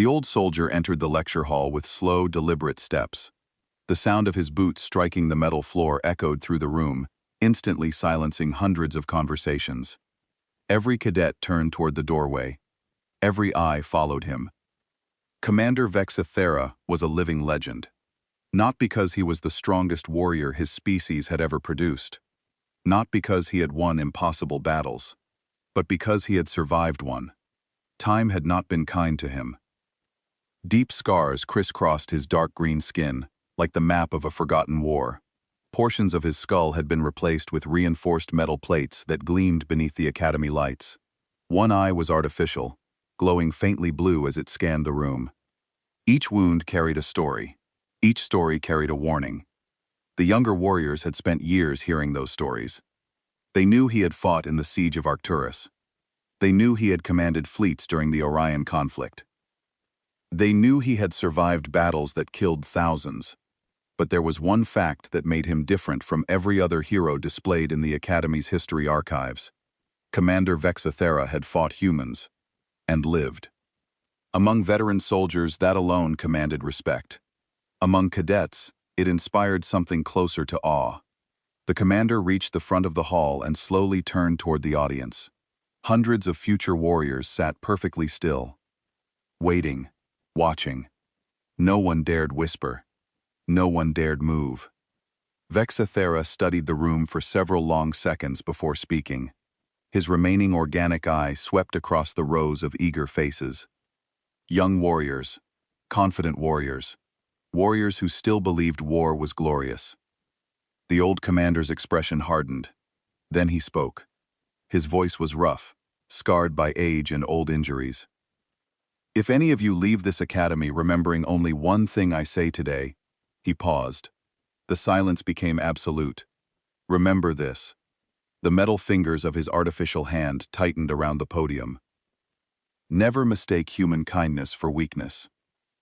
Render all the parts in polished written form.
The old soldier entered the lecture hall with slow, deliberate steps. The sound of his boots striking the metal floor echoed through the room, instantly silencing hundreds of conversations. Every cadet turned toward the doorway. Every eye followed him. Commander Vexathera was a living legend. Not because he was the strongest warrior his species had ever produced. Not because he had won impossible battles. But because he had survived one. Time had not been kind to him. Deep scars crisscrossed his dark green skin, like the map of a forgotten war. Portions of his skull had been replaced with reinforced metal plates that gleamed beneath the academy lights. One eye was artificial, glowing faintly blue as it scanned the room. Each wound carried a story. Each story carried a warning. The younger warriors had spent years hearing those stories. They knew he had fought in the siege of Arcturus. They knew he had commanded fleets during the Orion conflict. They knew he had survived battles that killed thousands. But there was one fact that made him different from every other hero displayed in the Academy's history archives. Commander Vexathera had fought humans. And lived. Among veteran soldiers, that alone commanded respect. Among cadets, it inspired something closer to awe. The commander reached the front of the hall and slowly turned toward the audience. Hundreds of future warriors sat perfectly still. Waiting. Watching. No one dared whisper. No one dared move. Vexathera studied the room for several long seconds before speaking. His remaining organic eye swept across the rows of eager faces. Young warriors. Confident warriors. Warriors who still believed war was glorious. The old commander's expression hardened. Then he spoke. His voice was rough, scarred by age and old injuries. If any of you leave this academy remembering only one thing I say today, he paused. The silence became absolute. Remember this. The metal fingers of his artificial hand tightened around the podium. Never mistake human kindness for weakness.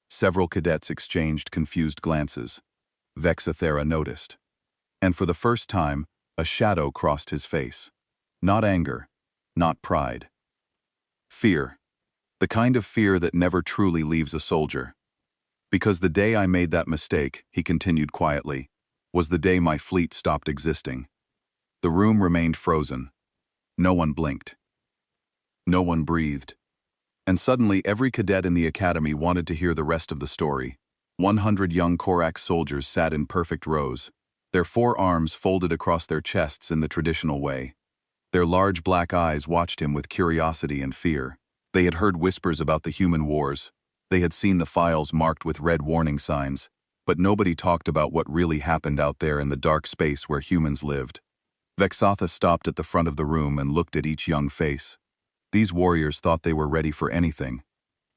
Several cadets exchanged confused glances. Vexathera noticed. And for the first time, a shadow crossed his face. Not anger, not pride. Fear. The kind of fear that never truly leaves a soldier. Because the day I made that mistake, he continued quietly, was the day my fleet stopped existing. The room remained frozen. No one blinked. No one breathed. And suddenly every cadet in the academy wanted to hear the rest of the story. 100 young Korak soldiers sat in perfect rows, their forearms folded across their chests in the traditional way. Their large black eyes watched him with curiosity and fear. They had heard whispers about the human wars. They had seen the files marked with red warning signs, but nobody talked about what really happened out there in the dark space where humans lived. Vexatha stopped at the front of the room and looked at each young face. These warriors thought they were ready for anything.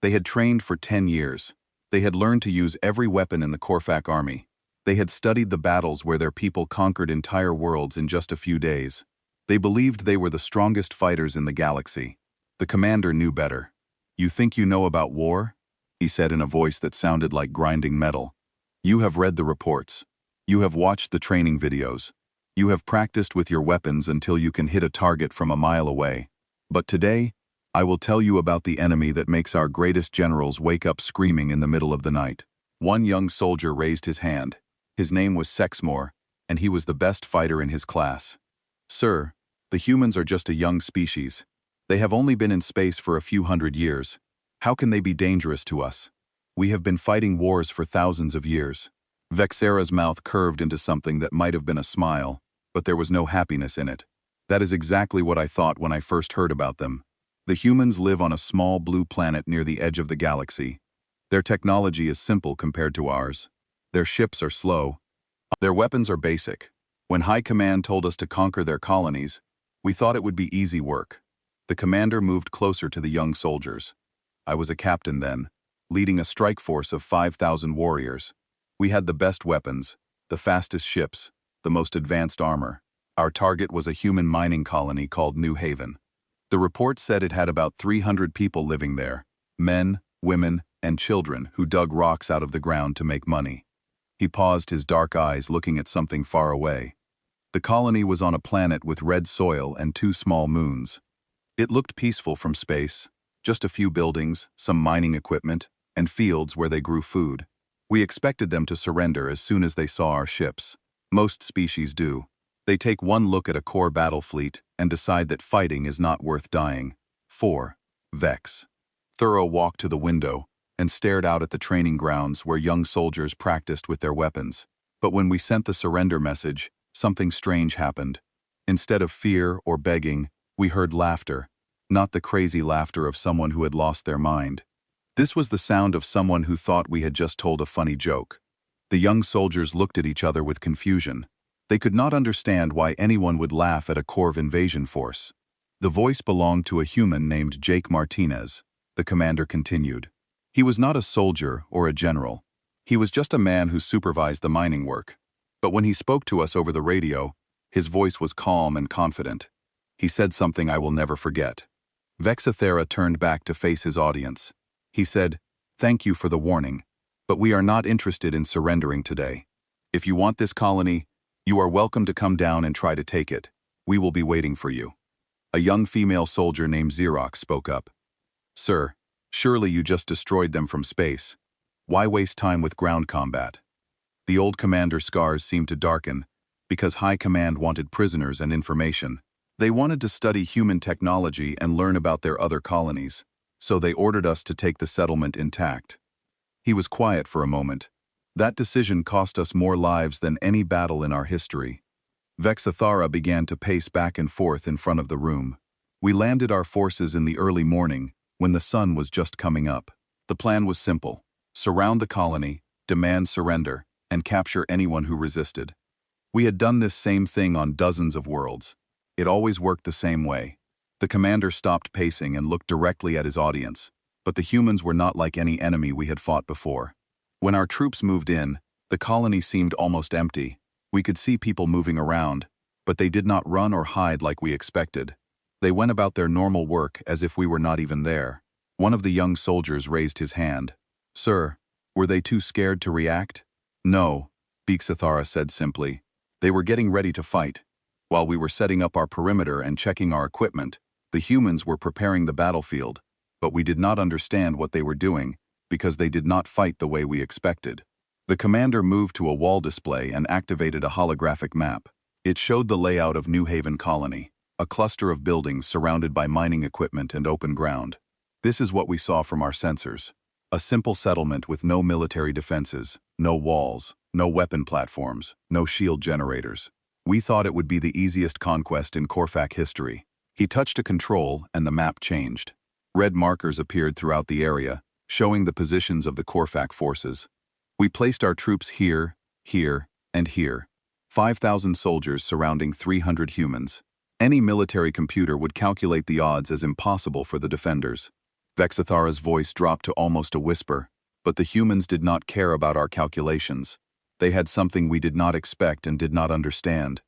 They had trained for 10 years. They had learned to use every weapon in the Korfak army. They had studied the battles where their people conquered entire worlds in just a few days. They believed they were the strongest fighters in the galaxy. The commander knew better. "You think you know about war?" he said in a voice that sounded like grinding metal. "You have read the reports. You have watched the training videos. You have practiced with your weapons until you can hit a target from a mile away. But today, I will tell you about the enemy that makes our greatest generals wake up screaming in the middle of the night." One young soldier raised his hand. His name was Sexmore, and he was the best fighter in his class. "Sir, the humans are just a young species. They have only been in space for a few hundred years. How can they be dangerous to us? We have been fighting wars for thousands of years." Vexera's mouth curved into something that might have been a smile, but there was no happiness in it. "That is exactly what I thought when I first heard about them. The humans live on a small blue planet near the edge of the galaxy. Their technology is simple compared to ours. Their ships are slow. Their weapons are basic. When High Command told us to conquer their colonies, we thought it would be easy work." The commander moved closer to the young soldiers. "I was a captain then, leading a strike force of 5,000 warriors. We had the best weapons, the fastest ships, the most advanced armor. Our target was a human mining colony called New Haven. The report said it had about 300 people living there, men, women, and children who dug rocks out of the ground to make money." He paused, his dark eyes looking at something far away. The colony was on a planet with red soil and 2 small moons. It looked peaceful from space, just a few buildings, some mining equipment, and fields where they grew food. We expected them to surrender as soon as they saw our ships. Most species do. They take one look at a core battle fleet and decide that fighting is not worth dying. 4. Vex. Thorough walked to the window and stared out at the training grounds where young soldiers practiced with their weapons. But when we sent the surrender message, something strange happened. Instead of fear or begging, we heard laughter, not the crazy laughter of someone who had lost their mind. This was the sound of someone who thought we had just told a funny joke. The young soldiers looked at each other with confusion. They could not understand why anyone would laugh at a Corv invasion force. The voice belonged to a human named Jake Martinez, the commander continued. He was not a soldier or a general. He was just a man who supervised the mining work. But when he spoke to us over the radio, his voice was calm and confident. He said something I will never forget. Vexathera turned back to face his audience. He said, "Thank you for the warning, but we are not interested in surrendering today. If you want this colony, you are welcome to come down and try to take it. We will be waiting for you." A young female soldier named Xerox spoke up. "Sir, surely you just destroyed them from space. Why waste time with ground combat?" The old commander's scars seemed to darken, because High Command wanted prisoners and information. They wanted to study human technology and learn about their other colonies, so they ordered us to take the settlement intact. He was quiet for a moment. That decision cost us more lives than any battle in our history. Vexathara began to pace back and forth in front of the room. We landed our forces in the early morning, when the sun was just coming up. The plan was simple: surround the colony, demand surrender, and capture anyone who resisted. We had done this same thing on dozens of worlds. It always worked the same way. The commander stopped pacing and looked directly at his audience, but the humans were not like any enemy we had fought before. When our troops moved in, the colony seemed almost empty. We could see people moving around, but they did not run or hide like we expected. They went about their normal work as if we were not even there. One of the young soldiers raised his hand. "Sir, were they too scared to react?" "No," Vexathara said simply. "They were getting ready to fight. While we were setting up our perimeter and checking our equipment, the humans were preparing the battlefield, but we did not understand what they were doing because they did not fight the way we expected." The commander moved to a wall display and activated a holographic map. It showed the layout of New Haven Colony, a cluster of buildings surrounded by mining equipment and open ground. This is what we saw from our sensors. A simple settlement with no military defenses, no walls, no weapon platforms, no shield generators. We thought it would be the easiest conquest in Corfac history. He touched a control and the map changed. Red markers appeared throughout the area, showing the positions of the Corfac forces. We placed our troops here, here, and here. 5,000 soldiers surrounding 300 humans. Any military computer would calculate the odds as impossible for the defenders. Vexathara's voice dropped to almost a whisper, but the humans did not care about our calculations. They had something we did not expect and did not understand.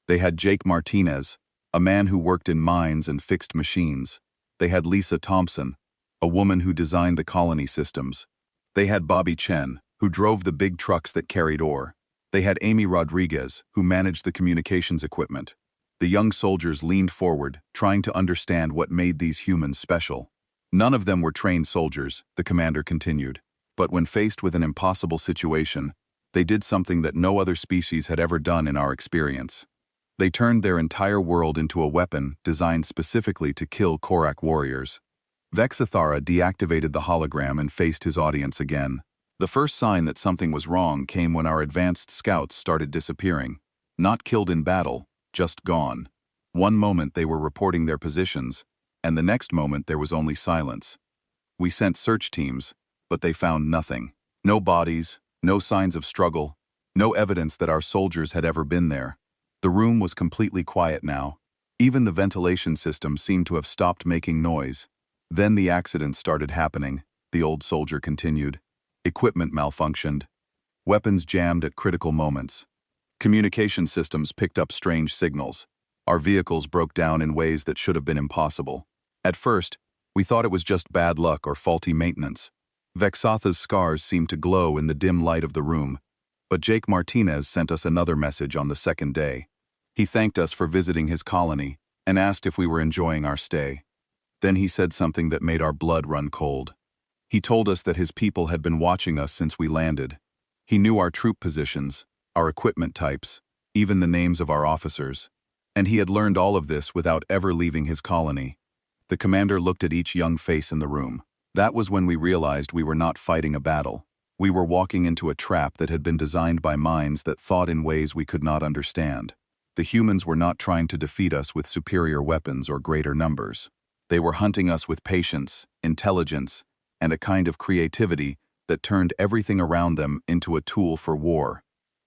They had Jake Martinez, a man who worked in mines and fixed machines. They had Lisa Thompson, a woman who designed the colony systems. They had Bobby Chen, who drove the big trucks that carried ore. They had Amy Rodriguez, who managed the communications equipment. The young soldiers leaned forward, trying to understand what made these humans special. None of them were trained soldiers, the commander continued. But when faced with an impossible situation, they did something that no other species had ever done in our experience. They turned their entire world into a weapon designed specifically to kill Korak warriors. Vexathara deactivated the hologram and faced his audience again. The first sign that something was wrong came when our advanced scouts started disappearing. Not killed in battle, just gone. One moment they were reporting their positions, and the next moment there was only silence. We sent search teams, but they found nothing. No bodies, no signs of struggle, no evidence that our soldiers had ever been there. The room was completely quiet now. Even the ventilation system seemed to have stopped making noise. Then the accidents started happening, the old soldier continued. Equipment malfunctioned. Weapons jammed at critical moments. Communication systems picked up strange signals. Our vehicles broke down in ways that should have been impossible. At first, we thought it was just bad luck or faulty maintenance. Vexatha's scars seemed to glow in the dim light of the room, but Jake Martinez sent us another message on the second day. He thanked us for visiting his colony and asked if we were enjoying our stay. Then he said something that made our blood run cold. He told us that his people had been watching us since we landed. He knew our troop positions, our equipment types, even the names of our officers. And he had learned all of this without ever leaving his colony. The commander looked at each young face in the room. That was when we realized we were not fighting a battle. We were walking into a trap that had been designed by minds that thought in ways we could not understand. The humans were not trying to defeat us with superior weapons or greater numbers. They were hunting us with patience, intelligence, and a kind of creativity that turned everything around them into a tool for war.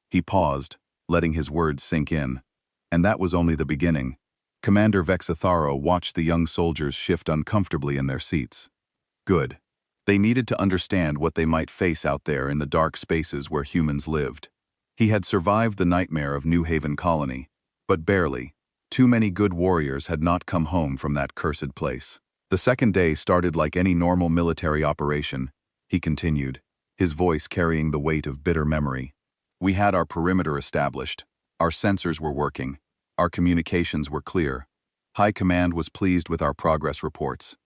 He paused, letting his words sink in. And that was only the beginning. Commander Vexatharo watched the young soldiers shift uncomfortably in their seats. Good. They needed to understand what they might face out there in the dark spaces where humans lived. He had survived the nightmare of New Haven Colony, but barely. Too many good warriors had not come home from that cursed place. The second day started like any normal military operation, he continued, his voice carrying the weight of bitter memory. We had our perimeter established. Our sensors were working. Our communications were clear. High Command was pleased with our progress reports.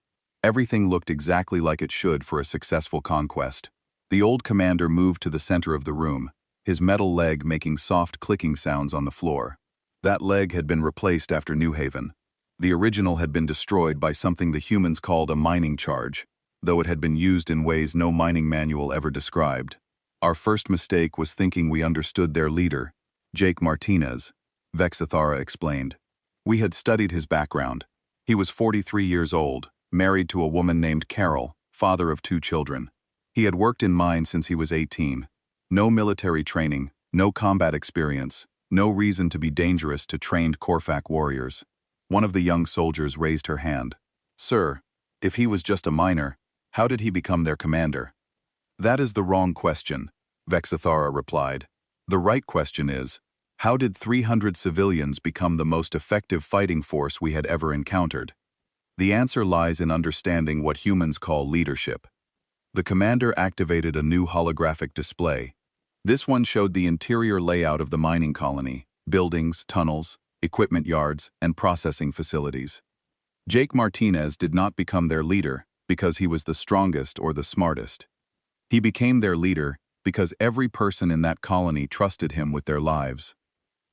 Everything looked exactly like it should for a successful conquest. The old commander moved to the center of the room, his metal leg making soft clicking sounds on the floor. That leg had been replaced after New Haven. The original had been destroyed by something the humans called a mining charge, though it had been used in ways no mining manual ever described. Our first mistake was thinking we understood their leader, Jake Martinez, Vexathara explained. We had studied his background. He was 43 years old, married to a woman named Carol, father of 2 children. He had worked in mines since he was 18. No military training, no combat experience, no reason to be dangerous to trained Corfac warriors. One of the young soldiers raised her hand. Sir, if he was just a miner, how did he become their commander? That is the wrong question, Vexathara replied. The right question is, how did 300 civilians become the most effective fighting force we had ever encountered? The answer lies in understanding what humans call leadership. The commander activated a new holographic display. This one showed the interior layout of the mining colony, buildings, tunnels, equipment yards, and processing facilities. Jake Martinez did not become their leader because he was the strongest or the smartest. He became their leader because every person in that colony trusted him with their lives.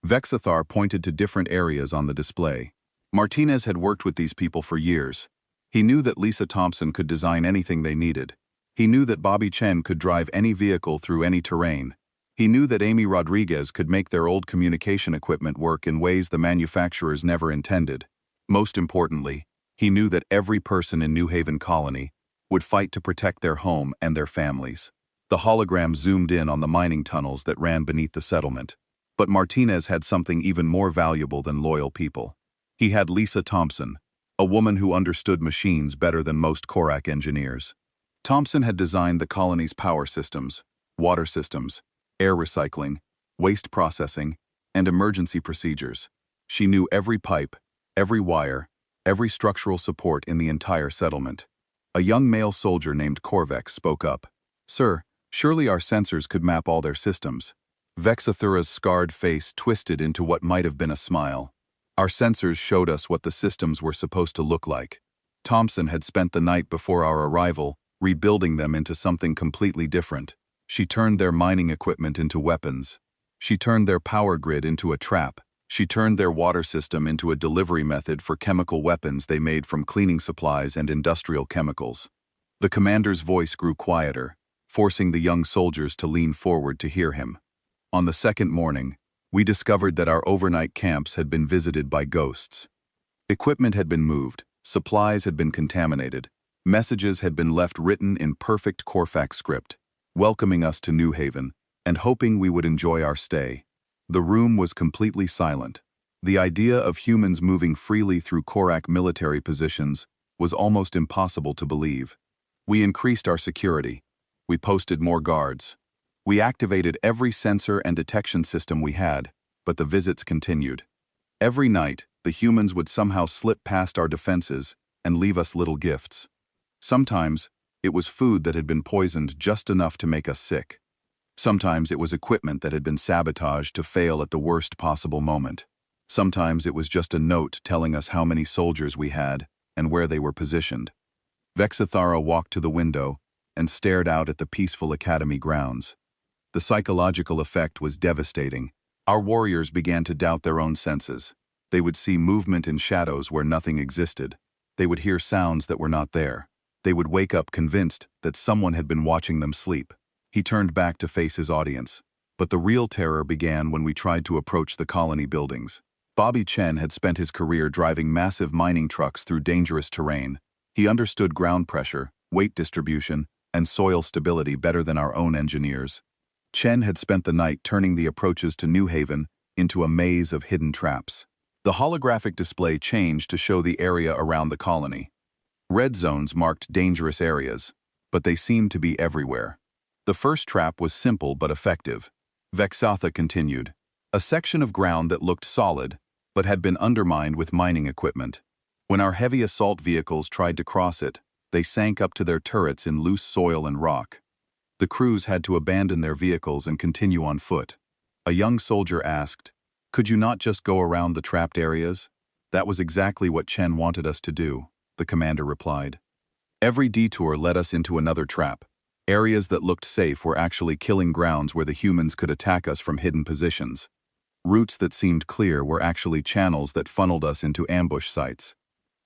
Vexathar pointed to different areas on the display. Martinez had worked with these people for years. He knew that Lisa Thompson could design anything they needed. He knew that Bobby Chen could drive any vehicle through any terrain. He knew that Amy Rodriguez could make their old communication equipment work in ways the manufacturers never intended. Most importantly, he knew that every person in New Haven Colony would fight to protect their home and their families. The hologram zoomed in on the mining tunnels that ran beneath the settlement. But Martinez had something even more valuable than loyal people. He had Lisa Thompson, a woman who understood machines better than most Korak engineers. Thompson had designed the colony's power systems, water systems, air recycling, waste processing, and emergency procedures. She knew every pipe, every wire, every structural support in the entire settlement. A young male soldier named Korvek spoke up. Sir, surely our sensors could map all their systems. Vexathura's scarred face twisted into what might have been a smile. Our sensors showed us what the systems were supposed to look like. Thompson had spent the night before our arrival, rebuilding them into something completely different. She turned their mining equipment into weapons. She turned their power grid into a trap. She turned their water system into a delivery method for chemical weapons they made from cleaning supplies and industrial chemicals. The commander's voice grew quieter, forcing the young soldiers to lean forward to hear him. On the second morning, we discovered that our overnight camps had been visited by ghosts. Equipment had been moved, supplies had been contaminated, messages had been left written in perfect Corfac script, welcoming us to New Haven and hoping we would enjoy our stay. The room was completely silent. The idea of humans moving freely through Korak military positions was almost impossible to believe. We increased our security. We posted more guards. We activated every sensor and detection system we had, but the visits continued. Every night, the humans would somehow slip past our defenses and leave us little gifts. Sometimes, it was food that had been poisoned just enough to make us sick. Sometimes it was equipment that had been sabotaged to fail at the worst possible moment. Sometimes it was just a note telling us how many soldiers we had and where they were positioned. Vexathara walked to the window and stared out at the peaceful academy grounds. The psychological effect was devastating. Our warriors began to doubt their own senses. They would see movement in shadows where nothing existed. They would hear sounds that were not there. They would wake up convinced that someone had been watching them sleep. He turned back to face his audience. But the real terror began when we tried to approach the colony buildings. Bobby Chen had spent his career driving massive mining trucks through dangerous terrain. He understood ground pressure, weight distribution, and soil stability better than our own engineers. Chen had spent the night turning the approaches to New Haven into a maze of hidden traps. The holographic display changed to show the area around the colony. Red zones marked dangerous areas, but they seemed to be everywhere. The first trap was simple but effective. Vexatha continued. A section of ground that looked solid, but had been undermined with mining equipment. When our heavy assault vehicles tried to cross it, they sank up to their turrets in loose soil and rock. The crews had to abandon their vehicles and continue on foot. A young soldier asked, "Could you not just go around the trapped areas?" "That was exactly what Chen wanted us to do," the commander replied. Every detour led us into another trap. Areas that looked safe were actually killing grounds where the humans could attack us from hidden positions. Routes that seemed clear were actually channels that funneled us into ambush sites.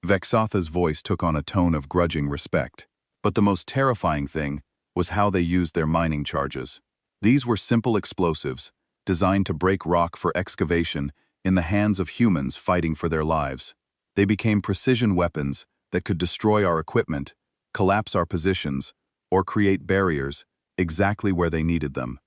Vexatha's voice took on a tone of grudging respect. But the most terrifying thing was how they used their mining charges. These were simple explosives, designed to break rock for excavation in the hands of humans fighting for their lives. They became precision weapons that could destroy our equipment, collapse our positions, or create barriers exactly where they needed them.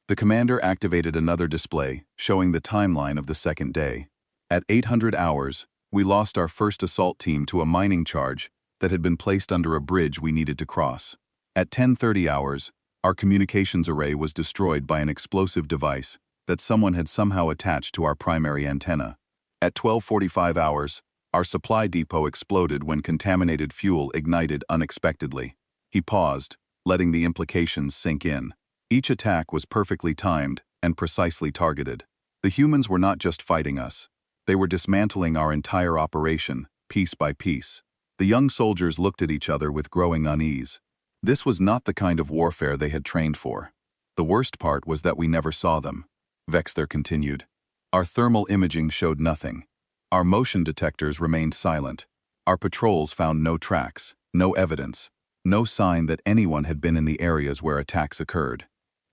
The commander activated another display, showing the timeline of the second day. At 800 hours, we lost our first assault team to a mining charge that had been placed under a bridge we needed to cross. At 10:30 hours, our communications array was destroyed by an explosive device that someone had somehow attached to our primary antenna. At 12:45 hours, our supply depot exploded when contaminated fuel ignited unexpectedly. He paused, letting the implications sink in. Each attack was perfectly timed and precisely targeted. The humans were not just fighting us. They were dismantling our entire operation, piece by piece. The young soldiers looked at each other with growing unease. This was not the kind of warfare they had trained for. The worst part was that we never saw them. Vexther continued. Our thermal imaging showed nothing. Our motion detectors remained silent. Our patrols found no tracks, no evidence, no sign that anyone had been in the areas where attacks occurred.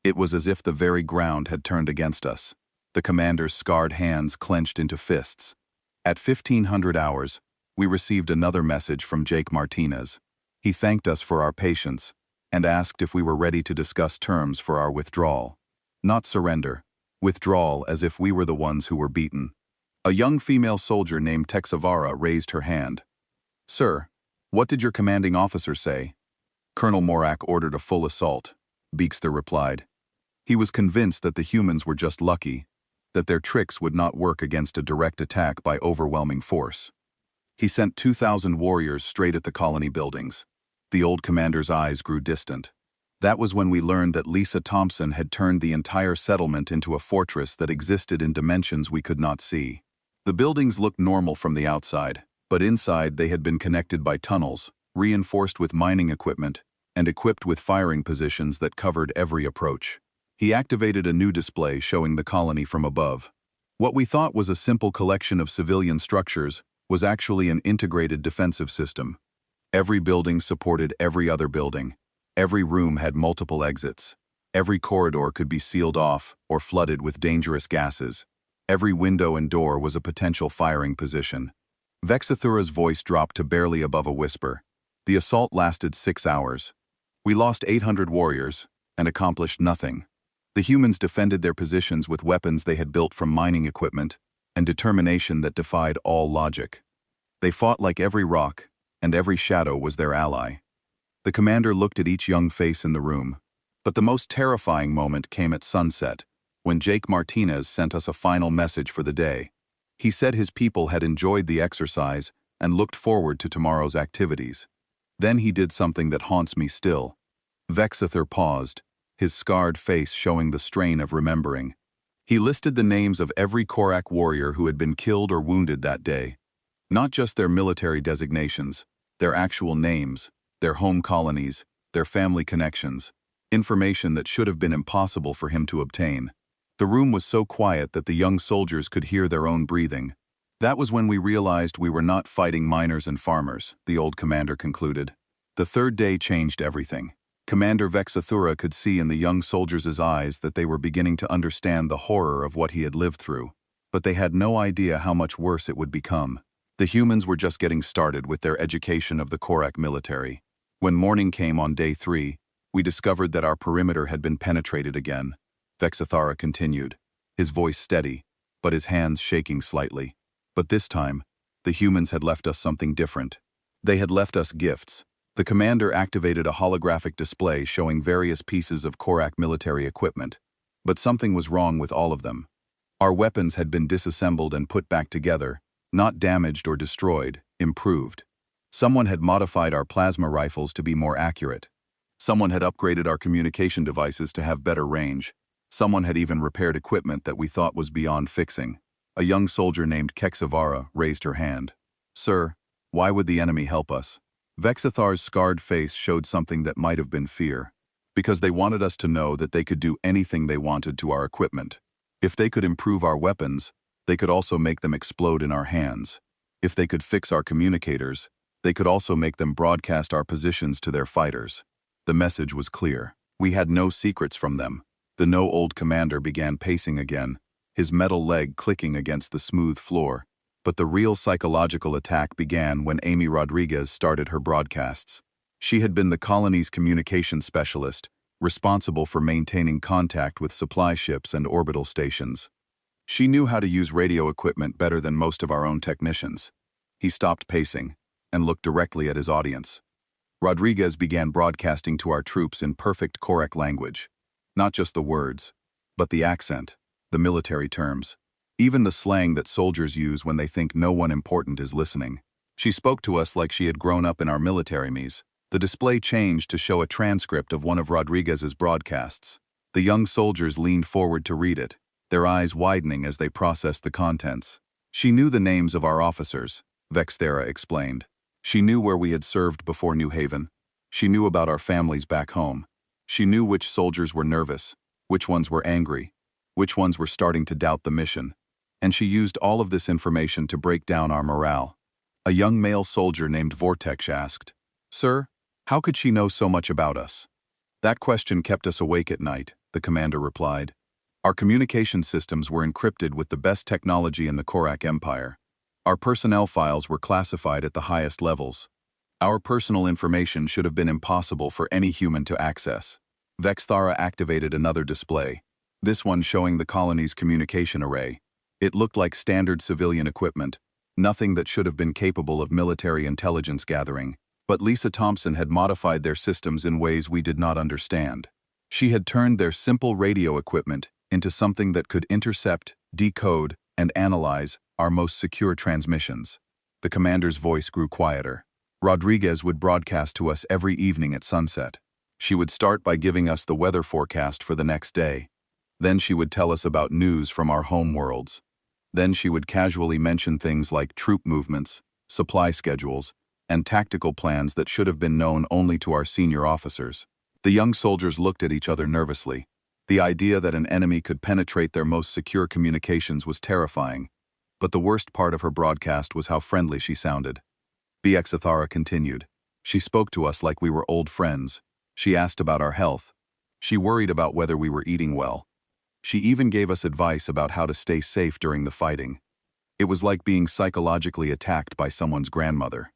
It was as if the very ground had turned against us. The commander's scarred hands clenched into fists. At 1500 hours, we received another message from Jake Martinez. He thanked us for our patience and asked if we were ready to discuss terms for our withdrawal. Not surrender. Withdrawal as if we were the ones who were beaten. A young female soldier named Texavara raised her hand. "Sir, what did your commanding officer say?" "Colonel Morak ordered a full assault," Beekster replied. He was convinced that the humans were just lucky, that their tricks would not work against a direct attack by overwhelming force. He sent 2,000 warriors straight at the colony buildings. The old commander's eyes grew distant. That was when we learned that Lisa Thompson had turned the entire settlement into a fortress that existed in dimensions we could not see. The buildings looked normal from the outside, but inside they had been connected by tunnels, reinforced with mining equipment, and equipped with firing positions that covered every approach. He activated a new display showing the colony from above. What we thought was a simple collection of civilian structures was actually an integrated defensive system. Every building supported every other building. Every room had multiple exits. Every corridor could be sealed off or flooded with dangerous gases. Every window and door was a potential firing position. Vexathura's voice dropped to barely above a whisper. The assault lasted 6 hours. We lost 800 warriors and accomplished nothing. The humans defended their positions with weapons they had built from mining equipment and determination that defied all logic. They fought like every rock, and every shadow was their ally. The commander looked at each young face in the room. But the most terrifying moment came at sunset, when Jake Martinez sent us a final message for the day. He said his people had enjoyed the exercise and looked forward to tomorrow's activities. Then he did something that haunts me still. Vexather paused, his scarred face showing the strain of remembering. He listed the names of every Korak warrior who had been killed or wounded that day. Not just their military designations, their actual names, their home colonies, their family connections, information that should have been impossible for him to obtain. The room was so quiet that the young soldiers could hear their own breathing. That was when we realized we were not fighting miners and farmers, the old commander concluded. The third day changed everything. Commander Vexathura could see in the young soldiers' eyes that they were beginning to understand the horror of what he had lived through, but they had no idea how much worse it would become. The humans were just getting started with their education of the Korak military. When morning came on day 3, we discovered that our perimeter had been penetrated again. Vexathara continued, his voice steady, but his hands shaking slightly. But this time, the humans had left us something different. They had left us gifts. The commander activated a holographic display showing various pieces of Korak military equipment, but something was wrong with all of them. Our weapons had been disassembled and put back together, not damaged or destroyed, improved. Someone had modified our plasma rifles to be more accurate. Someone had upgraded our communication devices to have better range. Someone had even repaired equipment that we thought was beyond fixing. A young soldier named Keksavara raised her hand. "Sir, why would the enemy help us?" Vexathar's scarred face showed something that might have been fear. Because they wanted us to know that they could do anything they wanted to our equipment. If they could improve our weapons, they could also make them explode in our hands. If they could fix our communicators, they could also make them broadcast our positions to their fighters. The message was clear. We had no secrets from them. The no-old commander began pacing again, his metal leg clicking against the smooth floor. But the real psychological attack began when Amy Rodriguez started her broadcasts. She had been the colony's communications specialist, responsible for maintaining contact with supply ships and orbital stations. She knew how to use radio equipment better than most of our own technicians. He stopped pacing and looked directly at his audience. Rodriguez began broadcasting to our troops in perfect Korak language. Not just the words, but the accent, the military terms. Even the slang that soldiers use when they think no one important is listening. She spoke to us like she had grown up in our military me's. The display changed to show a transcript of one of Rodriguez's broadcasts. The young soldiers leaned forward to read it, their eyes widening as they processed the contents. She knew the names of our officers, Vexthera explained. She knew where we had served before New Haven. She knew about our families back home. She knew which soldiers were nervous, which ones were angry, which ones were starting to doubt the mission. And she used all of this information to break down our morale. A young male soldier named Vortex asked, "Sir, how could she know so much about us?" "That question kept us awake at night," the commander replied. "Our communication systems were encrypted with the best technology in the Korak Empire. Our personnel files were classified at the highest levels. Our personal information should have been impossible for any human to access." Vexthara activated another display, this one showing the colony's communication array. It looked like standard civilian equipment, nothing that should have been capable of military intelligence gathering. But Lisa Thompson had modified their systems in ways we did not understand. She had turned their simple radio equipment into something that could intercept, decode, and analyze our most secure transmissions. The commander's voice grew quieter. Rodriguez would broadcast to us every evening at sunset. She would start by giving us the weather forecast for the next day. Then she would tell us about news from our home worlds. Then she would casually mention things like troop movements, supply schedules, and tactical plans that should have been known only to our senior officers. The young soldiers looked at each other nervously. The idea that an enemy could penetrate their most secure communications was terrifying. But the worst part of her broadcast was how friendly she sounded. Vexathara continued. She spoke to us like we were old friends. She asked about our health. She worried about whether we were eating well. She even gave us advice about how to stay safe during the fighting. It was like being psychologically attacked by someone's grandmother.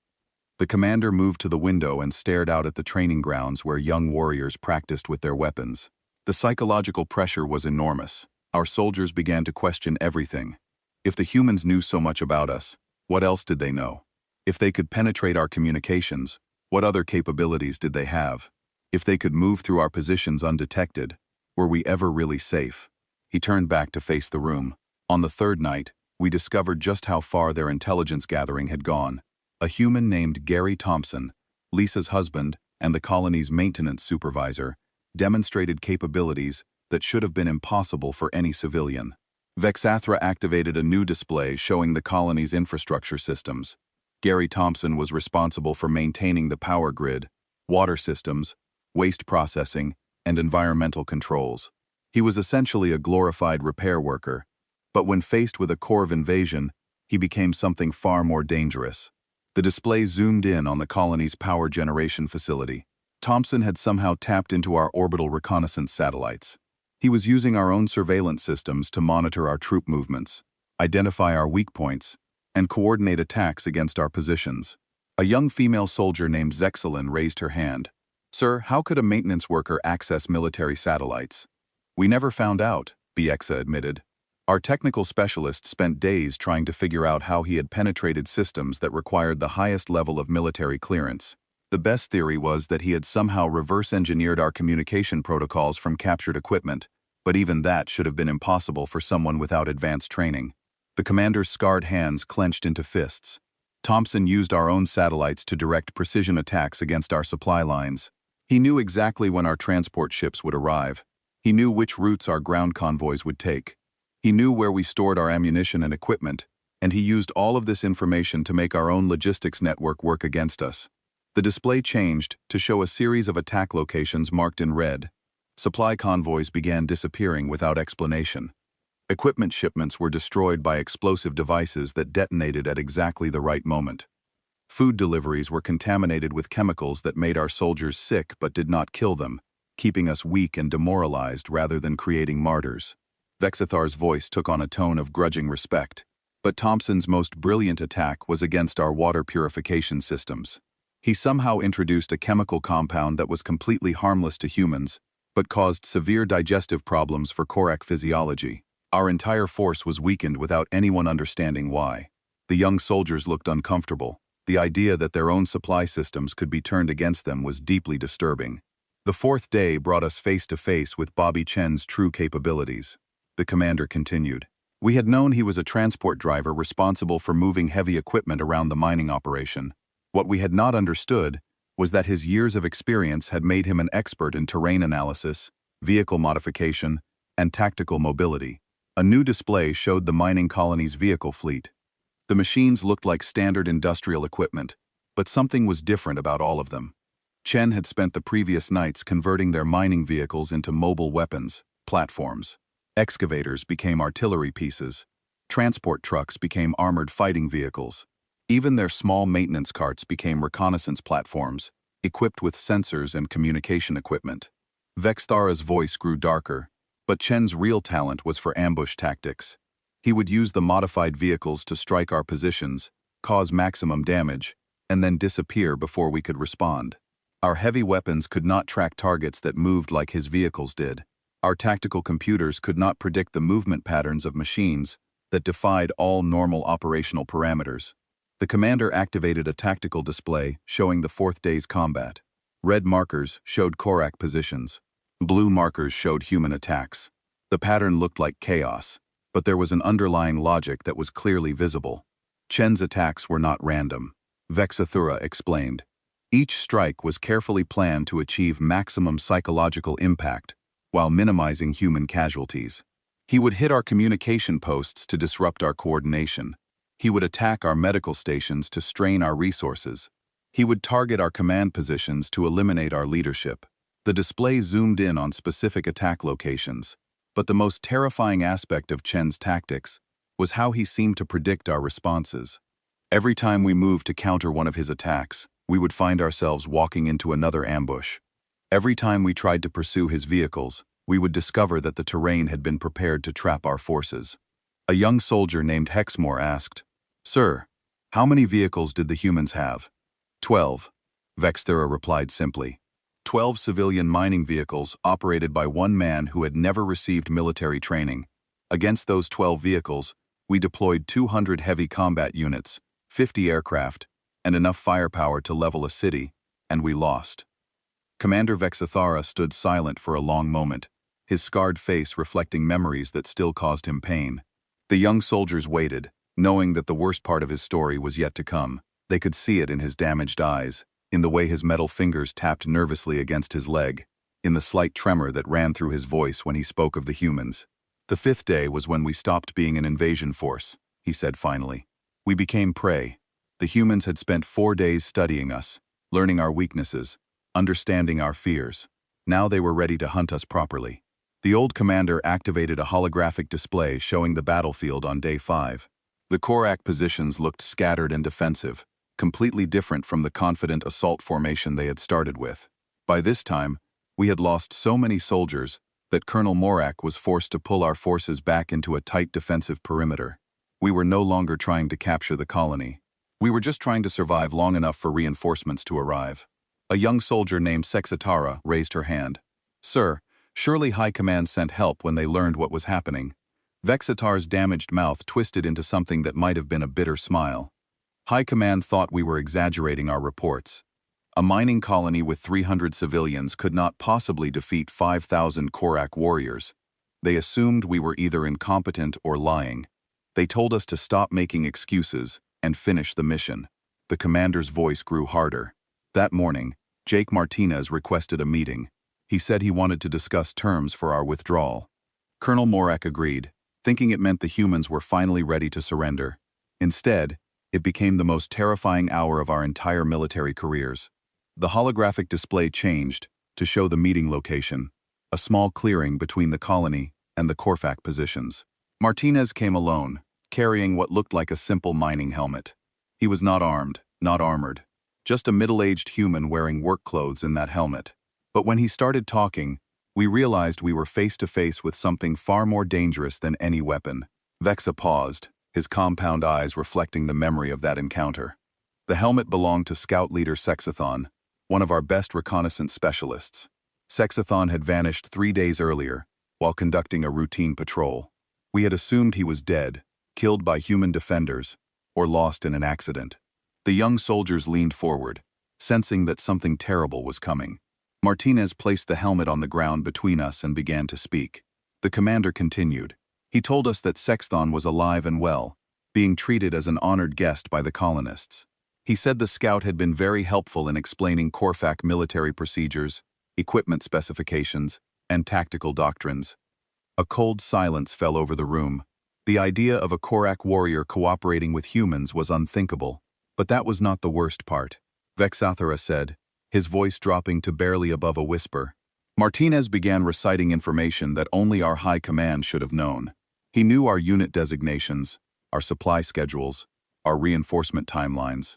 The commander moved to the window and stared out at the training grounds where young warriors practiced with their weapons. The psychological pressure was enormous. Our soldiers began to question everything. If the humans knew so much about us, what else did they know? If they could penetrate our communications, what other capabilities did they have? If they could move through our positions undetected, were we ever really safe? He turned back to face the room. On the third night, we discovered just how far their intelligence gathering had gone. A human named Gary Thompson, Lisa's husband and the colony's maintenance supervisor, demonstrated capabilities that should have been impossible for any civilian. Vexathra activated a new display showing the colony's infrastructure systems. Gary Thompson was responsible for maintaining the power grid, water systems, waste processing, and environmental controls. He was essentially a glorified repair worker. But when faced with a Corv invasion, he became something far more dangerous. The display zoomed in on the colony's power generation facility. Thompson had somehow tapped into our orbital reconnaissance satellites. He was using our own surveillance systems to monitor our troop movements, identify our weak points, and coordinate attacks against our positions. A young female soldier named Zexelin raised her hand. "Sir, how could a maintenance worker access military satellites?" "We never found out," Biexa admitted. "Our technical specialists spent days trying to figure out how he had penetrated systems that required the highest level of military clearance. The best theory was that he had somehow reverse-engineered our communication protocols from captured equipment, but even that should have been impossible for someone without advanced training." The commander's scarred hands clenched into fists. "Thompson used our own satellites to direct precision attacks against our supply lines. He knew exactly when our transport ships would arrive. He knew which routes our ground convoys would take. He knew where we stored our ammunition and equipment, and he used all of this information to make our own logistics network work against us." The display changed to show a series of attack locations marked in red. Supply convoys began disappearing without explanation. Equipment shipments were destroyed by explosive devices that detonated at exactly the right moment. Food deliveries were contaminated with chemicals that made our soldiers sick but did not kill them, keeping us weak and demoralized rather than creating martyrs. Vexathar's voice took on a tone of grudging respect. But Thompson's most brilliant attack was against our water purification systems. He somehow introduced a chemical compound that was completely harmless to humans, but caused severe digestive problems for Korak physiology. Our entire force was weakened without anyone understanding why. The young soldiers looked uncomfortable. The idea that their own supply systems could be turned against them was deeply disturbing. The fourth day brought us face to face with Bobby Chen's true capabilities. The commander continued. "We had known he was a transport driver responsible for moving heavy equipment around the mining operation. What we had not understood was that his years of experience had made him an expert in terrain analysis, vehicle modification, and tactical mobility." A new display showed the mining colony's vehicle fleet. The machines looked like standard industrial equipment, but something was different about all of them. Chen had spent the previous nights converting their mining vehicles into mobile weapons, platforms. Excavators became artillery pieces. Transport trucks became armored fighting vehicles. Even their small maintenance carts became reconnaissance platforms, equipped with sensors and communication equipment. Vexthara's voice grew darker, but Chen's real talent was for ambush tactics. He would use the modified vehicles to strike our positions, cause maximum damage, and then disappear before we could respond. Our heavy weapons could not track targets that moved like his vehicles did. Our tactical computers could not predict the movement patterns of machines that defied all normal operational parameters. The commander activated a tactical display showing the fourth day's combat. Red markers showed Korak positions. Blue markers showed human attacks. The pattern looked like chaos, but there was an underlying logic that was clearly visible. Chen's attacks were not random. Vexathura explained. Each strike was carefully planned to achieve maximum psychological impact, while minimizing human casualties. He would hit our communication posts to disrupt our coordination. He would attack our medical stations to strain our resources. He would target our command positions to eliminate our leadership. The display zoomed in on specific attack locations, but the most terrifying aspect of Chen's tactics was how he seemed to predict our responses. Every time we moved to counter one of his attacks, we would find ourselves walking into another ambush. Every time we tried to pursue his vehicles, we would discover that the terrain had been prepared to trap our forces. A young soldier named Hexmore asked, "Sir, how many vehicles did the humans have?" 12. Vexthura replied simply. 12 civilian mining vehicles operated by one man who had never received military training. Against those 12 vehicles, we deployed 200 heavy combat units, 50 aircraft, and enough firepower to level a city, and we lost. Commander Vexathara stood silent for a long moment, his scarred face reflecting memories that still caused him pain. The young soldiers waited, knowing that the worst part of his story was yet to come. They could see it in his damaged eyes, in the way his metal fingers tapped nervously against his leg, in the slight tremor that ran through his voice when he spoke of the humans. "The fifth day was when we stopped being an invasion force," he said finally. "We became prey. The humans had spent 4 days studying us, learning our weaknesses, understanding our fears. Now they were ready to hunt us properly. The old commander activated a holographic display showing the battlefield on day 5. The Korak positions looked scattered and defensive, completely different from the confident assault formation they had started with. By this time, we had lost so many soldiers that Colonel Morak was forced to pull our forces back into a tight defensive perimeter. We were no longer trying to capture the colony. We were just trying to survive long enough for reinforcements to arrive. A young soldier named Sexatara raised her hand. "Sir, surely High Command sent help when they learned what was happening." Vexatar's damaged mouth twisted into something that might have been a bitter smile. High Command thought we were exaggerating our reports. A mining colony with 300 civilians could not possibly defeat 5,000 Korak warriors. They assumed we were either incompetent or lying. They told us to stop making excuses and finish the mission. The commander's voice grew harder. That morning, Jake Martinez requested a meeting. He said he wanted to discuss terms for our withdrawal. Colonel Morak agreed, thinking it meant the humans were finally ready to surrender. Instead, it became the most terrifying hour of our entire military careers. The holographic display changed to show the meeting location, a small clearing between the colony and the Korfak positions. Martinez came alone, carrying what looked like a simple mining helmet. He was not armed, not armored, just a middle-aged human wearing work clothes in that helmet. But when he started talking, we realized we were face-to-face with something far more dangerous than any weapon. Vexa paused, his compound eyes reflecting the memory of that encounter. The helmet belonged to Scout Leader Sexathon, one of our best reconnaissance specialists. Sexathon had vanished 3 days earlier, while conducting a routine patrol. We had assumed he was dead, killed by human defenders, or lost in an accident. The young soldiers leaned forward, sensing that something terrible was coming. Martinez placed the helmet on the ground between us and began to speak. The commander continued. He told us that Sexthon was alive and well, being treated as an honored guest by the colonists. He said the scout had been very helpful in explaining Korfak military procedures, equipment specifications, and tactical doctrines. A cold silence fell over the room. The idea of a Korak warrior cooperating with humans was unthinkable, but that was not the worst part. Vexathara said, his voice dropping to barely above a whisper. Martinez began reciting information that only our high command should have known. He knew our unit designations, our supply schedules, our reinforcement timelines.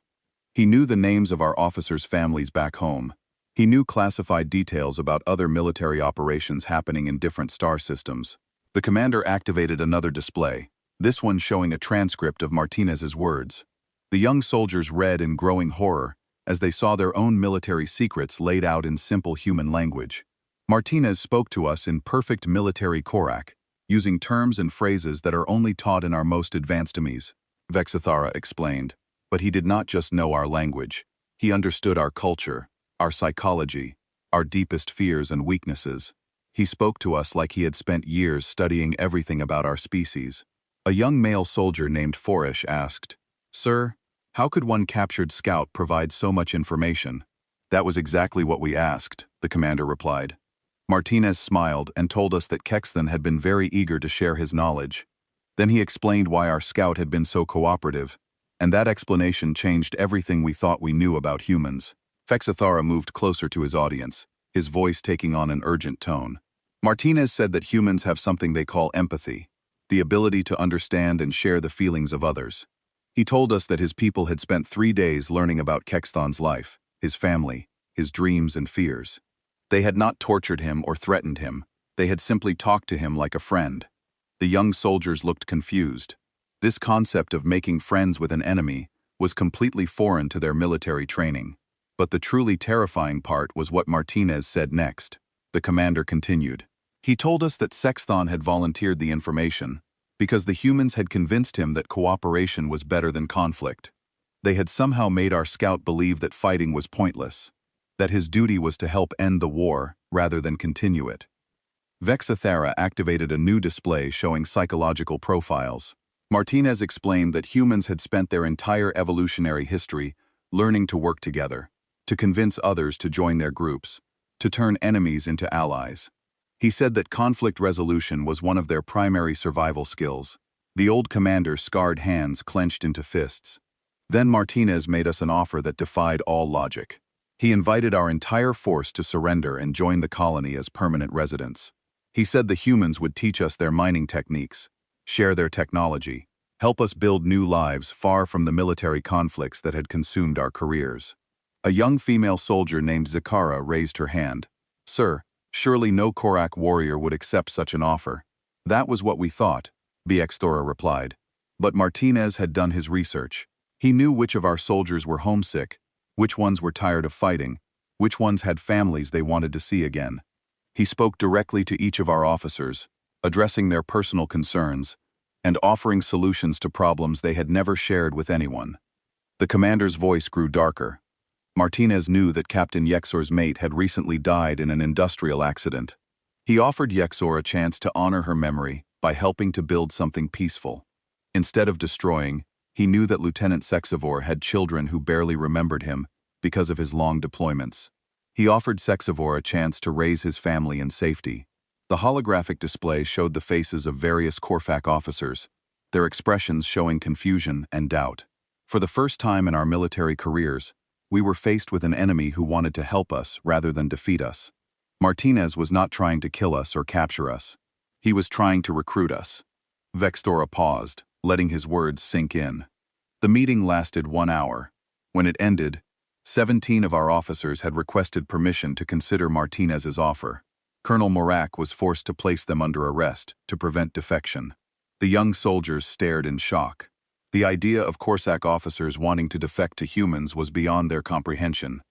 He knew the names of our officers' families back home. He knew classified details about other military operations happening in different star systems. The commander activated another display, this one showing a transcript of Martinez's words. The young soldiers read in growing horror as they saw their own military secrets laid out in simple human language. Martinez spoke to us in perfect military Korak, using terms and phrases that are only taught in our most advanced emis, Vexathara explained. But he did not just know our language. He understood our culture, our psychology, our deepest fears and weaknesses. He spoke to us like he had spent years studying everything about our species. A young male soldier named Forish asked, "Sir, how could one captured scout provide so much information?" "That was exactly what we asked," the commander replied. Martinez smiled and told us that Kexthan had been very eager to share his knowledge. Then he explained why our scout had been so cooperative, and that explanation changed everything we thought we knew about humans. Vexathara moved closer to his audience, his voice taking on an urgent tone. Martinez said that humans have something they call empathy, the ability to understand and share the feelings of others. He told us that his people had spent 3 days learning about Kexthan's life, his family, his dreams and fears. They had not tortured him or threatened him. They had simply talked to him like a friend. The young soldiers looked confused. This concept of making friends with an enemy was completely foreign to their military training. But the truly terrifying part was what Martinez said next. The commander continued. He told us that Sexthon had volunteered the information because the humans had convinced him that cooperation was better than conflict. They had somehow made our scout believe that fighting was pointless, that his duty was to help end the war rather than continue it. Vexathara activated a new display showing psychological profiles. Martinez explained that humans had spent their entire evolutionary history learning to work together, to convince others to join their groups, to turn enemies into allies. He said that conflict resolution was one of their primary survival skills. The old commander's scarred hands clenched into fists. Then Martinez made us an offer that defied all logic. He invited our entire force to surrender and join the colony as permanent residents. He said the humans would teach us their mining techniques, share their technology, help us build new lives far from the military conflicts that had consumed our careers. A young female soldier named Zakara raised her hand. "Sir, surely no Korak warrior would accept such an offer." "That was what we thought," Biextora replied. But Martinez had done his research. He knew which of our soldiers were homesick, which ones were tired of fighting, which ones had families they wanted to see again. He spoke directly to each of our officers, addressing their personal concerns, and offering solutions to problems they had never shared with anyone. The commander's voice grew darker. Martinez knew that Captain Yexor's mate had recently died in an industrial accident. He offered Yexor a chance to honor her memory by helping to build something peaceful. Instead of destroying, he knew that Lieutenant Sexivor had children who barely remembered him because of his long deployments. He offered Sexivor a chance to raise his family in safety. The holographic display showed the faces of various Korfak officers, their expressions showing confusion and doubt. For the first time in our military careers, we were faced with an enemy who wanted to help us rather than defeat us. Martinez was not trying to kill us or capture us. He was trying to recruit us. Vextora paused, letting his words sink in. The meeting lasted 1 hour. When it ended, 17 of our officers had requested permission to consider Martinez's offer. Colonel Morak was forced to place them under arrest to prevent defection. The young soldiers stared in shock. The idea of Korsak officers wanting to defect to humans was beyond their comprehension.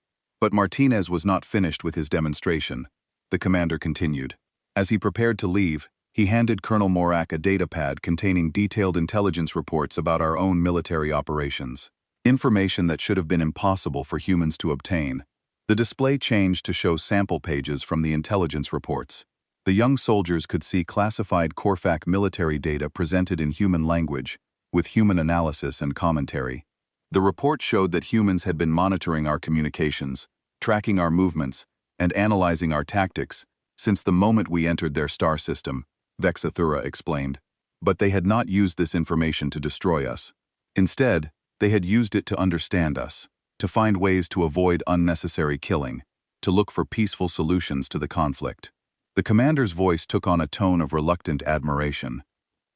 But Martinez was not finished with his demonstration. The commander continued. As he prepared to leave, he handed Colonel Morak a datapad containing detailed intelligence reports about our own military operations. Information that should have been impossible for humans to obtain. The display changed to show sample pages from the intelligence reports. The young soldiers could see classified Korfak military data presented in human language, with human analysis and commentary. The report showed that humans had been monitoring our communications, tracking our movements, and analyzing our tactics since the moment we entered their star system, Vexathura explained. But they had not used this information to destroy us. Instead, they had used it to understand us, to find ways to avoid unnecessary killing, to look for peaceful solutions to the conflict. The commander's voice took on a tone of reluctant admiration.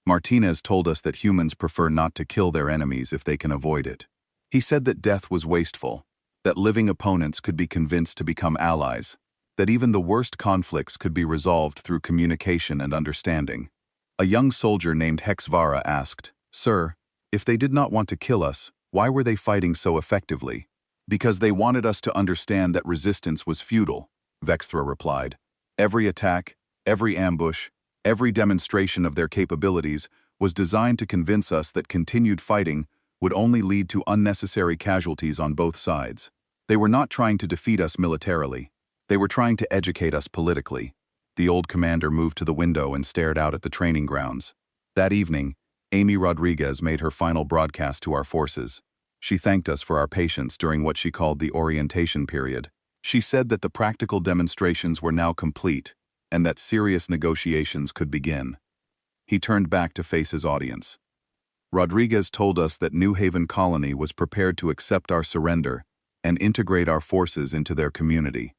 Martinez told us that humans prefer not to kill their enemies if they can avoid it. He said that death was wasteful, that living opponents could be convinced to become allies, that even the worst conflicts could be resolved through communication and understanding. A young soldier named Hexvara asked, "Sir, if they did not want to kill us, why were they fighting so effectively?" "Because they wanted us to understand that resistance was futile," Vexthra replied. "Every attack, every ambush, every demonstration of their capabilities was designed to convince us that continued fighting would only lead to unnecessary casualties on both sides. They were not trying to defeat us militarily. They were trying to educate us politically." The old commander moved to the window and stared out at the training grounds. That evening, Amy Rodriguez made her final broadcast to our forces. She thanked us for our patience during what she called the orientation period. She said that the practical demonstrations were now complete, and that serious negotiations could begin. He turned back to face his audience. Rodriguez told us that New Haven Colony was prepared to accept our surrender and integrate our forces into their community.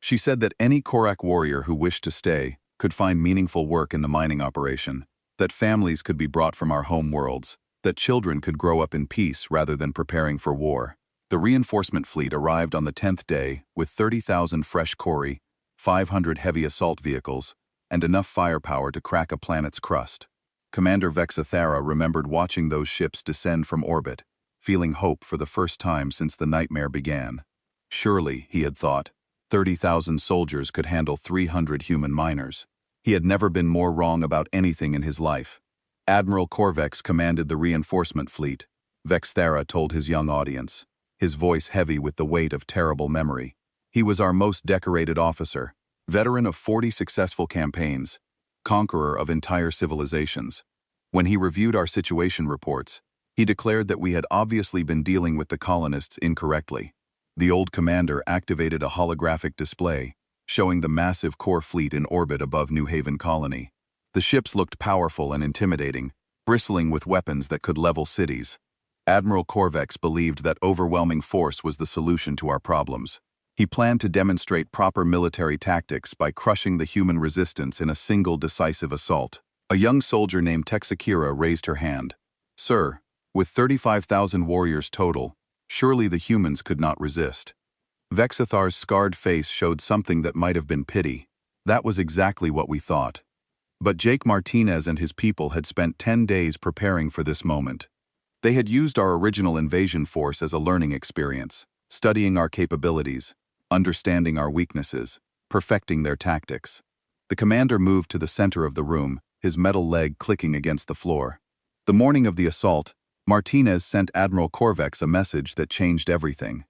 She said that any Korak warrior who wished to stay could find meaningful work in the mining operation, that families could be brought from our home worlds, that children could grow up in peace rather than preparing for war. The reinforcement fleet arrived on the 10th day with 30,000 fresh Kori, 500 heavy assault vehicles, and enough firepower to crack a planet's crust. Commander Vexathara remembered watching those ships descend from orbit, feeling hope for the first time since the nightmare began. Surely, he had thought, 30,000 soldiers could handle 300 human miners. He had never been more wrong about anything in his life. Admiral Korvex commanded the reinforcement fleet, Vexthara told his young audience, his voice heavy with the weight of terrible memory. He was our most decorated officer, veteran of 40 successful campaigns, conqueror of entire civilizations. When he reviewed our situation reports, he declared that we had obviously been dealing with the colonists incorrectly. The old commander activated a holographic display, showing the massive core fleet in orbit above New Haven Colony. The ships looked powerful and intimidating, bristling with weapons that could level cities. Admiral Korvex believed that overwhelming force was the solution to our problems. He planned to demonstrate proper military tactics by crushing the human resistance in a single decisive assault. A young soldier named Texakira raised her hand. "Sir, with 35,000 warriors total, surely the humans could not resist." Vexathar's scarred face showed something that might have been pity. "That was exactly what we thought." But Jake Martinez and his people had spent 10 days preparing for this moment. They had used our original invasion force as a learning experience, studying our capabilities, understanding our weaknesses, perfecting their tactics. The commander moved to the center of the room, his metal leg clicking against the floor. The morning of the assault, Martinez sent Admiral Corvex a message that changed everything.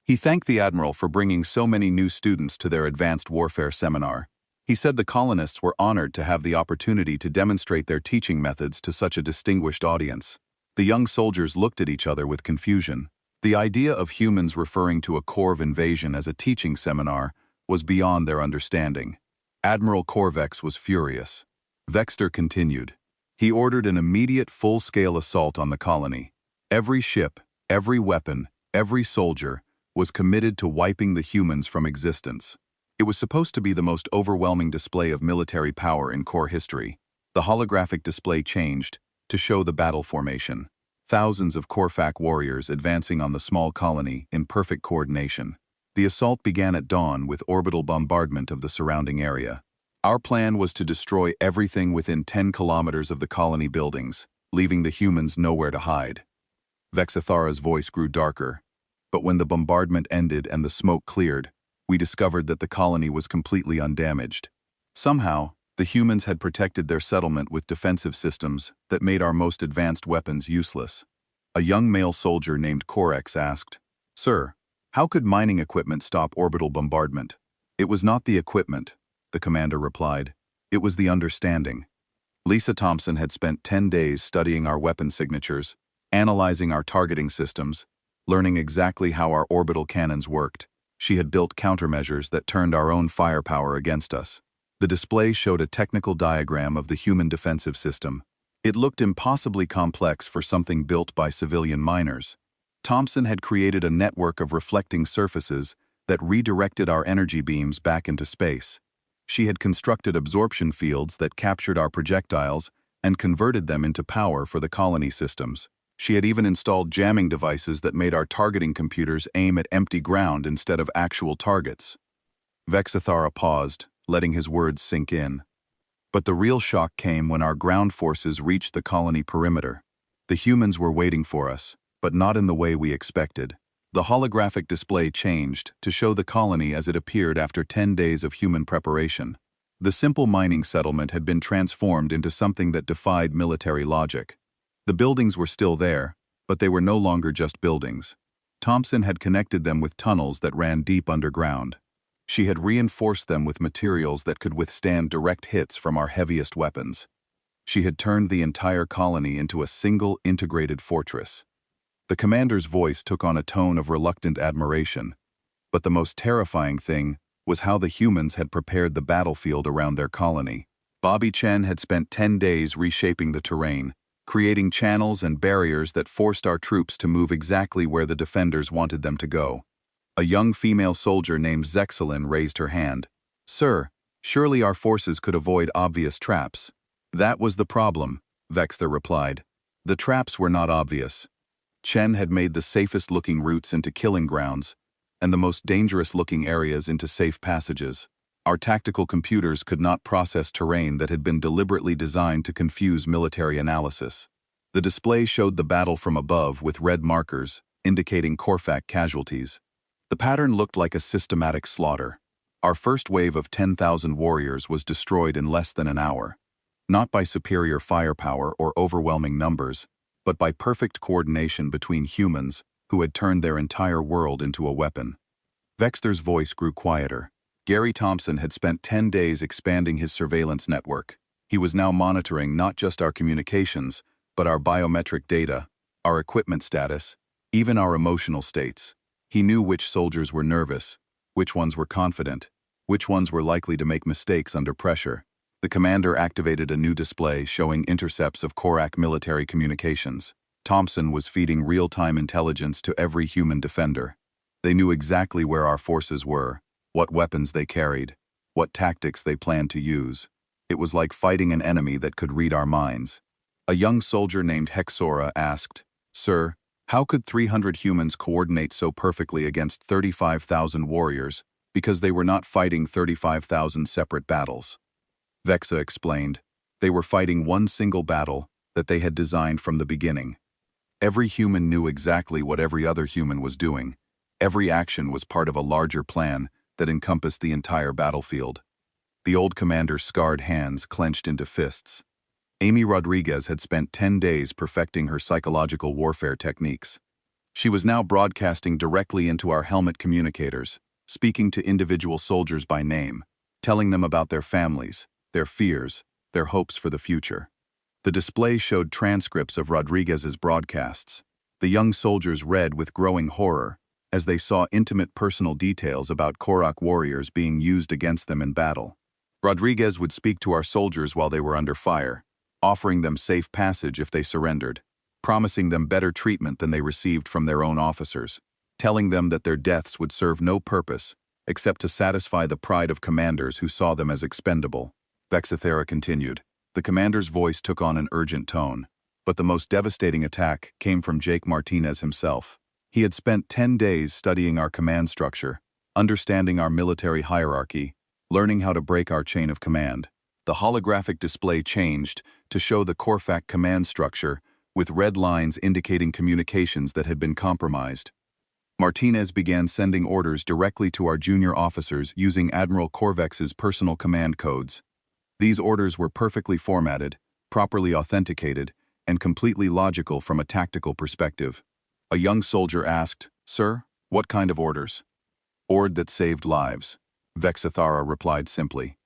He thanked the admiral for bringing so many new students to their advanced warfare seminar. He said the colonists were honored to have the opportunity to demonstrate their teaching methods to such a distinguished audience. The young soldiers looked at each other with confusion. The idea of humans referring to a Corv invasion as a teaching seminar was beyond their understanding. Admiral Corvex was furious. Vexter continued. He ordered an immediate full-scale assault on the colony. Every ship, every weapon, every soldier was committed to wiping the humans from existence. It was supposed to be the most overwhelming display of military power in Corps history. The holographic display changed to show the battle formation. Thousands of Corfac warriors advancing on the small colony in perfect coordination. The assault began at dawn with orbital bombardment of the surrounding area. Our plan was to destroy everything within 10 kilometers of the colony buildings, leaving the humans nowhere to hide. Vexathara's voice grew darker, but when the bombardment ended and the smoke cleared, we discovered that the colony was completely undamaged. Somehow, the humans had protected their settlement with defensive systems that made our most advanced weapons useless. A young male soldier named Corex asked, "Sir, how could mining equipment stop orbital bombardment?" "It was not the equipment," the commander replied. "It was the understanding." Lisa Thompson had spent 10 days studying our weapon signatures, analyzing our targeting systems, learning exactly how our orbital cannons worked. She had built countermeasures that turned our own firepower against us. The display showed a technical diagram of the human defensive system. It looked impossibly complex for something built by civilian miners. Thompson had created a network of reflecting surfaces that redirected our energy beams back into space. She had constructed absorption fields that captured our projectiles and converted them into power for the colony systems. She had even installed jamming devices that made our targeting computers aim at empty ground instead of actual targets. Vexathara paused, letting his words sink in. But the real shock came when our ground forces reached the colony perimeter. The humans were waiting for us, but not in the way we expected. The holographic display changed to show the colony as it appeared after 10 days of human preparation. The simple mining settlement had been transformed into something that defied military logic. The buildings were still there, but they were no longer just buildings. Thompson had connected them with tunnels that ran deep underground. She had reinforced them with materials that could withstand direct hits from our heaviest weapons. She had turned the entire colony into a single integrated fortress. The commander's voice took on a tone of reluctant admiration, but the most terrifying thing was how the humans had prepared the battlefield around their colony. Bobby Chen had spent 10 days reshaping the terrain, creating channels and barriers that forced our troops to move exactly where the defenders wanted them to go. A young female soldier named Zexelin raised her hand. "Sir, surely our forces could avoid obvious traps." "That was the problem," Vexther replied. "The traps were not obvious. Chen had made the safest-looking routes into killing grounds, and the most dangerous-looking areas into safe passages. Our tactical computers could not process terrain that had been deliberately designed to confuse military analysis." The display showed the battle from above with red markers, indicating Corfac casualties. The pattern looked like a systematic slaughter. Our first wave of 10,000 warriors was destroyed in less than an hour. Not by superior firepower or overwhelming numbers, but by perfect coordination between humans who had turned their entire world into a weapon. Vexter's voice grew quieter. Gary Thompson had spent 10 days expanding his surveillance network. He was now monitoring not just our communications, but our biometric data, our equipment status, even our emotional states. He knew which soldiers were nervous, which ones were confident, which ones were likely to make mistakes under pressure. The commander activated a new display showing intercepts of Korak military communications. Thompson was feeding real-time intelligence to every human defender. They knew exactly where our forces were, what weapons they carried, what tactics they planned to use. It was like fighting an enemy that could read our minds. A young soldier named Hexora asked, "Sir, how could 300 humans coordinate so perfectly against 35,000 warriors, because they were not fighting 35,000 separate battles?" Vexa explained, "They were fighting one single battle that they had designed from the beginning. Every human knew exactly what every other human was doing. Every action was part of a larger plan that encompassed the entire battlefield." The old commander's scarred hands clenched into fists. Amy Rodriguez had spent 10 days perfecting her psychological warfare techniques. She was now broadcasting directly into our helmet communicators, speaking to individual soldiers by name, telling them about their families, their fears, their hopes for the future. The display showed transcripts of Rodriguez's broadcasts. The young soldiers read with growing horror as they saw intimate personal details about Korak warriors being used against them in battle. Rodriguez would speak to our soldiers while they were under fire, offering them safe passage if they surrendered, promising them better treatment than they received from their own officers, telling them that their deaths would serve no purpose except to satisfy the pride of commanders who saw them as expendable. Vexathera continued. The commander's voice took on an urgent tone, but the most devastating attack came from Jake Martinez himself. He had spent 10 days studying our command structure, understanding our military hierarchy, learning how to break our chain of command. The holographic display changed to show the Korvac command structure, with red lines indicating communications that had been compromised. Martinez began sending orders directly to our junior officers using Admiral Korvac's personal command codes. These orders were perfectly formatted, properly authenticated, and completely logical from a tactical perspective. A young soldier asked, "Sir, what kind of orders?" "Ord that saved lives," Vexathara replied simply.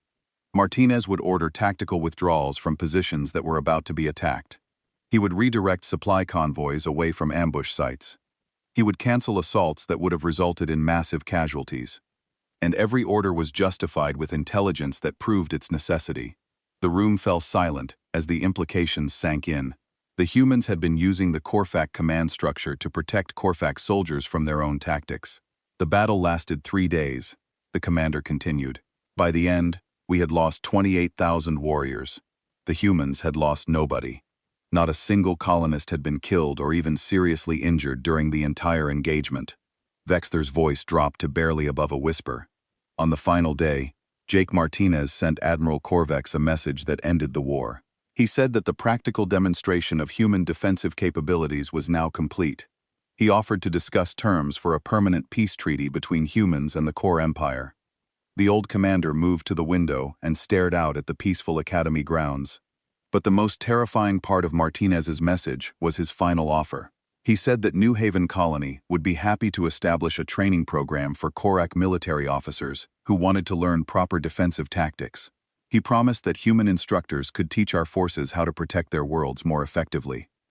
Martinez would order tactical withdrawals from positions that were about to be attacked. He would redirect supply convoys away from ambush sites. He would cancel assaults that would have resulted in massive casualties. And every order was justified with intelligence that proved its necessity. The room fell silent as the implications sank in. The humans had been using the Korvac command structure to protect Korvac soldiers from their own tactics. The battle lasted 3 days. The commander continued. By the end, we had lost 28,000 warriors. The humans had lost nobody. Not a single colonist had been killed or even seriously injured during the entire engagement. Vexther's voice dropped to barely above a whisper. On the final day, Jake Martinez sent Admiral Korvac a message that ended the war. He said that the practical demonstration of human defensive capabilities was now complete. He offered to discuss terms for a permanent peace treaty between humans and the Core Empire. The old commander moved to the window and stared out at the peaceful academy grounds. But the most terrifying part of Martinez's message was his final offer. He said that New Haven Colony would be happy to establish a training program for Korak military officers who wanted to learn proper defensive tactics. He promised that human instructors could teach our forces how to protect their worlds more effectively.